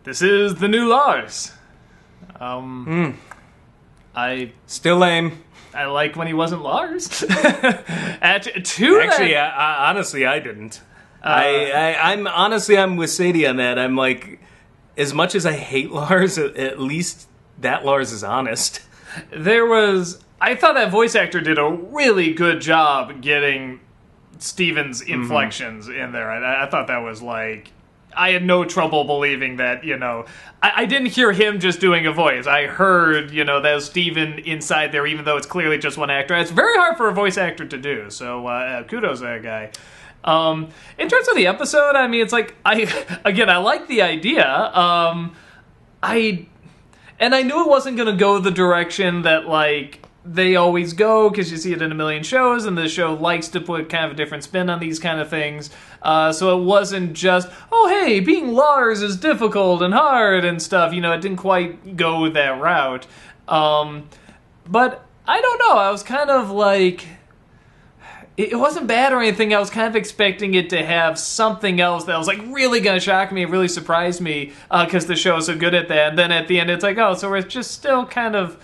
this is the new Lars. I still lame. I like when he wasn't Lars. Actually, honestly, I didn't. I'm with Sadie on that. I'm like, as much as I hate Lars, at least that Lars is honest. I thought that voice actor did a really good job getting Steven's inflections in there. I thought that was like, I had no trouble believing that, I didn't hear him just doing a voice. I heard, that was Steven inside there, even though it's clearly just one actor. It's very hard for a voice actor to do, so kudos to that guy. In terms of the episode, I mean, it's like, I like the idea. I knew it wasn't going to go the direction that, like, they always go, because you see it in a million shows, and the show likes to put kind of a different spin on these kind of things. So it wasn't just, oh, hey, being Lars is difficult and hard and stuff. It didn't quite go that route. But I don't know. I was kind of like, it wasn't bad or anything. I was kind of expecting it to have something else that was like really going to shock me, really surprise me, because the show is so good at that. And then at the end, it's like, oh, so we're just still kind of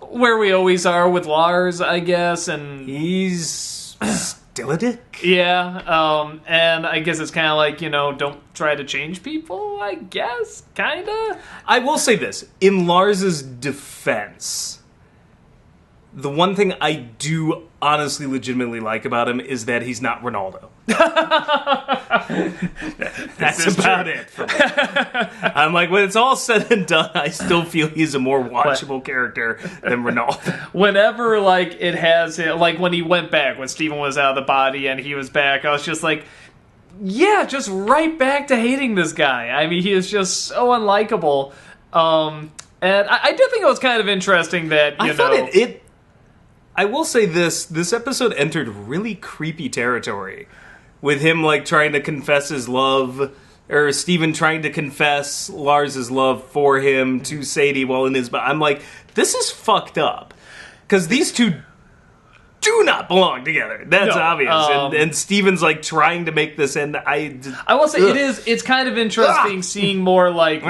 where we always are with Lars, I guess. And he's still a dick. Yeah. And I guess it's kind of like, don't try to change people, I guess, kind of. I will say this. In Lars's defense, the one thing I do honestly legitimately like about him is that he's not Ronaldo. That's about it for me. I'm like, when it's all said and done, I still feel he's a more watchable character than Ronaldo. Whenever, like, it has, like, when he went back, when Steven was out of the body and he was back, I was just like, yeah, just right back to hating this guy. I mean, he is just so unlikable. And I do think it was kind of interesting that, I thought I will say this episode entered really creepy territory with him, like, trying to confess his love, or Steven trying to confess Lars's love for him to Sadie while in his... I'm like, this is fucked up. Because these two do not belong together. That's obvious. And Steven's, like, trying to make this end. I will say, it's kind of interesting seeing more, like,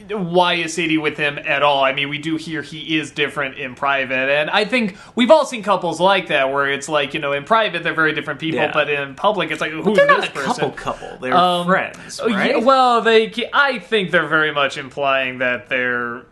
why is Sadie with him at all? I mean, we do hear he is different in private, and I think we've all seen couples like that, where it's like, in private they're very different people, but in public it's like, who's they're this not a person? couple. They're friends, right? Yeah, well, I think they're very much implying that they're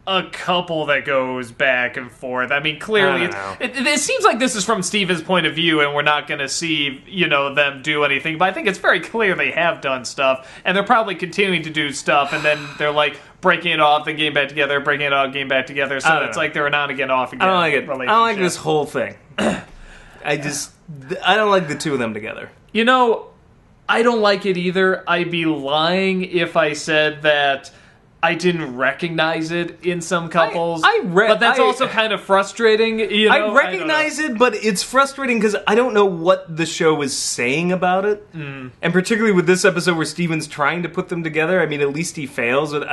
a couple that goes back and forth. I mean, clearly, it seems like this is from Steven's point of view, and we're not going to see, them do anything. But I think it's very clear they have done stuff, and they're probably continuing to do stuff, and then they're like breaking it off, then getting back together, breaking it off, getting back together. So it's like they're an on again, off again. I don't like it. I don't like this whole thing. I don't like the two of them together. I don't like it either. I'd be lying if I said that I didn't recognize it in some couples, but that's also kind of frustrating. I recognize it, but it's frustrating because I don't know what the show is saying about it. And particularly with this episode where Steven's trying to put them together, I mean, at least he fails. But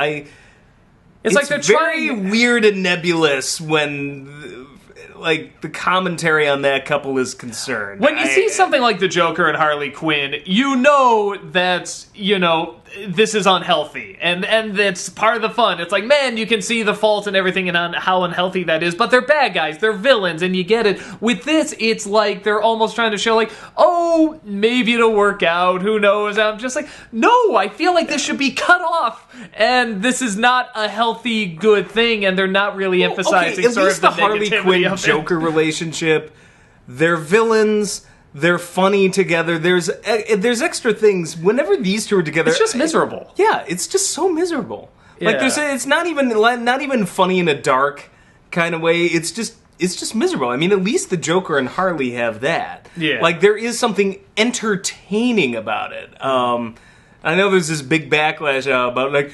it's like they're very weird and nebulous when, like, the commentary on that couple is concerned. When you see something like the Joker and Harley Quinn, that's, this is unhealthy. And that's part of the fun. It's like, man, you can see the fault and everything and how unhealthy that is, but they're bad guys, they're villains, and you get it. With this, it's like they're almost trying to show, like, oh, maybe it'll work out, who knows? I'm just like, no, I feel like this should be cut off, and this is not a healthy, good thing, and they're not really emphasizing sort of the Harley Quinn Joker relationship. They're villains. They're funny together. There's extra things. Whenever these two are together, it's just miserable. It's just so miserable. Yeah. Like it's not even funny in a dark kind of way. It's just miserable. I mean, at least the Joker and Harley have that. Yeah. Like, there is something entertaining about it. I know there's this big backlash about, like,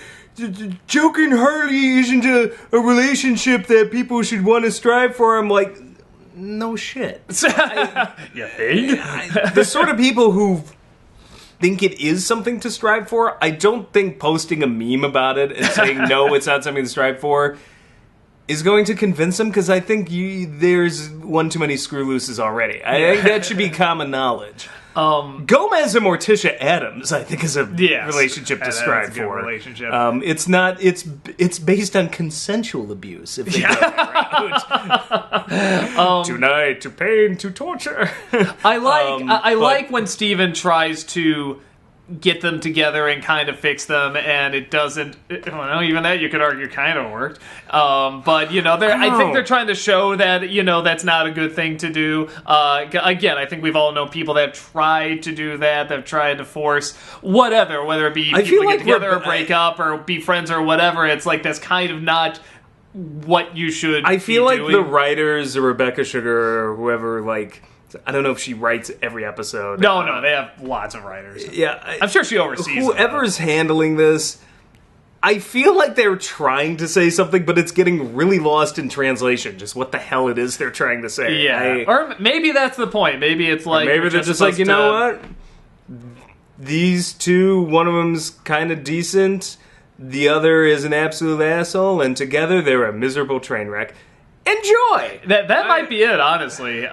Joker and Harley isn't a relationship that people should want to strive for. I'm like, no shit. You think? The sort of people who think it is something to strive for, I don't think posting a meme about it and saying, no, it's not something to strive for, is going to convince them, because I think there's one too many screw looses already. I think that should be common knowledge. Gomez and Morticia Addams, I think, is a relationship to strive for. Relationship. It's not. It's based on consensual abuse. If they go that route. Tonight, to pain, to torture. I like when Steven tries to get them together and kind of fix them, and it doesn't. Well, even that you could argue kind of worked. But I think they're trying to show that that's not a good thing to do. Again, I think we've all known people that have tried to do that. They've tried to force whatever, whether it be people get together or break up or be friends or whatever. It's like that's kind of not what you should. I feel like the writers, Rebecca Sugar or whoever, I don't know if she writes every episode. No, they have lots of writers. Yeah. I'm sure she oversees whoever's handling this, I feel like they're trying to say something, but it's getting really lost in translation, just what the hell it is they're trying to say. Yeah. Or maybe that's the point. Maybe it's like... Maybe they're just like, you know what? These two, one of them's kind of decent, the other is an absolute asshole, and together they're a miserable train wreck. Enjoy! That might be it, honestly.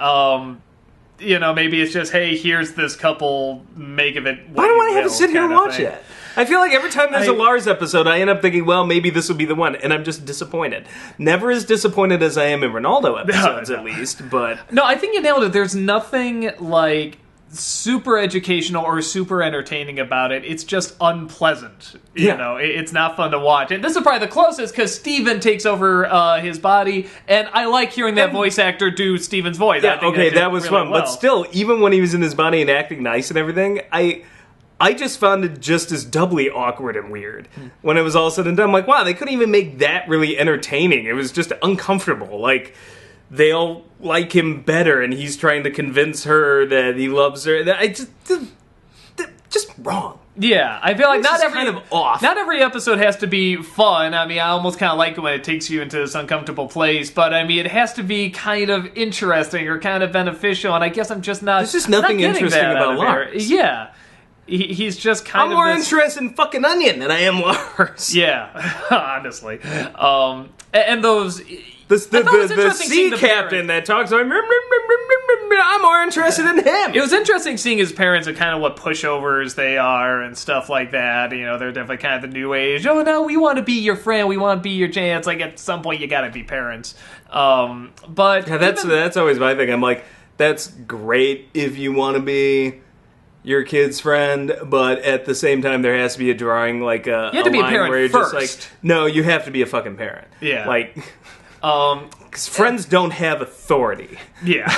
Maybe it's just, hey, here's this couple, make of it. Why do I have to sit here and watch it? I feel like every time there's a Lars episode, I end up thinking, well, maybe this will be the one, and I'm just disappointed. Never as disappointed as I am in Ronaldo episodes, at least, but... No, I think you nailed it. There's nothing, super educational or super entertaining about it. It's just unpleasant. It's not fun to watch. And this is probably the closest because Steven takes over his body, and I like hearing that voice actor do Steven's voice. Yeah, that was really fun. Well. But still, even when he was in his body and acting nice and everything, I just found it just as doubly awkward and weird. When it was all said and done, I'm like, wow, they couldn't even make that really entertaining. It was just uncomfortable. They all like him better, and he's trying to convince her that he loves her. Just wrong. Yeah, I feel like not every episode has to be fun. I mean, I almost kind of like it when it takes you into this uncomfortable place, but I mean, it has to be kind of interesting or kind of beneficial, and I guess I'm just not... There's just nothing interesting about Lars. Yeah. He's just kind of... I'm more interested in fucking Onion than I am Lars. Yeah, honestly. And those... The sea captain that talks, I'm more interested in him. It was interesting seeing his parents and kind of what pushovers they are and stuff like that. They're definitely kind of the new age. Oh, no, we want to be your friend. We want to be your chance. At some point, you got to be parents. But yeah, that's always my thing. I'm like, that's great if you want to be your kid's friend, but at the same time, there has to be a drawing, you have to be a parent where you're first. Just no, you have to be a fucking parent. Yeah. Because friends don't have authority. Yeah.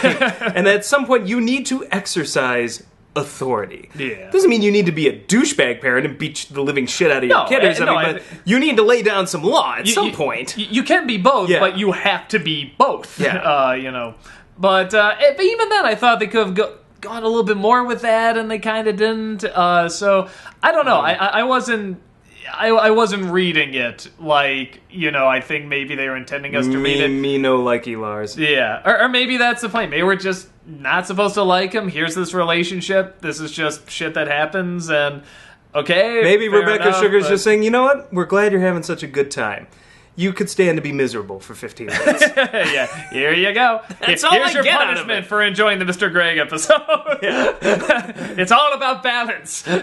And at some point, you need to exercise authority. Yeah. Doesn't mean you need to be a douchebag parent and beat the living shit out of your kid or something, but you need to lay down some law at some point. You can be both, but you have to be both. Yeah. But even then, I thought they could have gone a little bit more with that, and they kind of didn't. So, I don't know. I wasn't reading it I think maybe they were intending us to read it. Me no likey Lars. Yeah. Or maybe that's the point. Maybe we're just not supposed to like him. Here's this relationship. This is just shit that happens, and okay. Maybe Rebecca Sugar's just saying, you know what? We're glad you're having such a good time. You could stand to be miserable for 15 minutes. Yeah, here you go. Here's your punishment for enjoying the Mr. Greg episode. Yeah. It's all about balance. You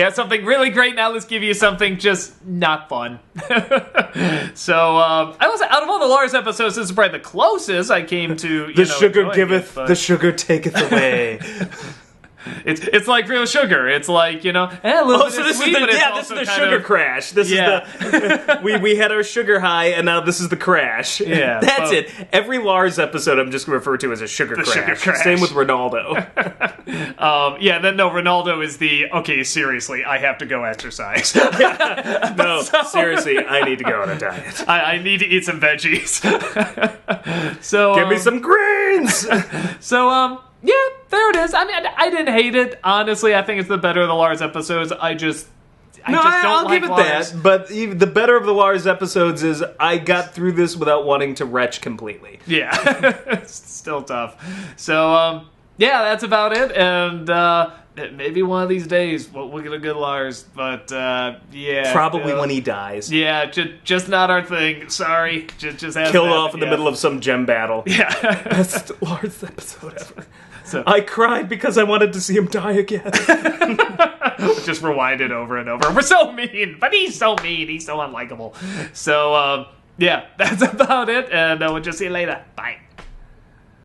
have something really great, now let's give you something just not fun. So, I was out of all the Lars episodes, this is probably the closest I came to, the sugar giveth, the sugar taketh away. It's like real sugar. It's like, a little bit of sweet, but this is the sugar crash. This is the we had our sugar high, and now this is the crash. Yeah, that's it. Every Lars episode I'm just going to refer to as a sugar crash. Same with Ronaldo. Ronaldo is the, okay, seriously, I have to go exercise. No, seriously, I need to go on a diet. I need to eat some veggies. So give me some greens. So, yeah, there it is. I mean, I didn't hate it. Honestly, I think it's the better of the Lars episodes. I just don't I'll like give it Lars. that. But even the better of the Lars episodes is I got through this without wanting to retch completely. Yeah, it's still tough. So, that's about it. And maybe one of these days we'll get a good Lars. But probably when he dies. Yeah, just not our thing. Sorry, just killed off in the middle of some gem battle. Yeah, best Lars episode ever. So I cried because I wanted to see him die again. Just rewind it over and over. We're so mean, but he's so mean. He's so unlikable. So, yeah, that's about it, and we'll just see you later. Bye.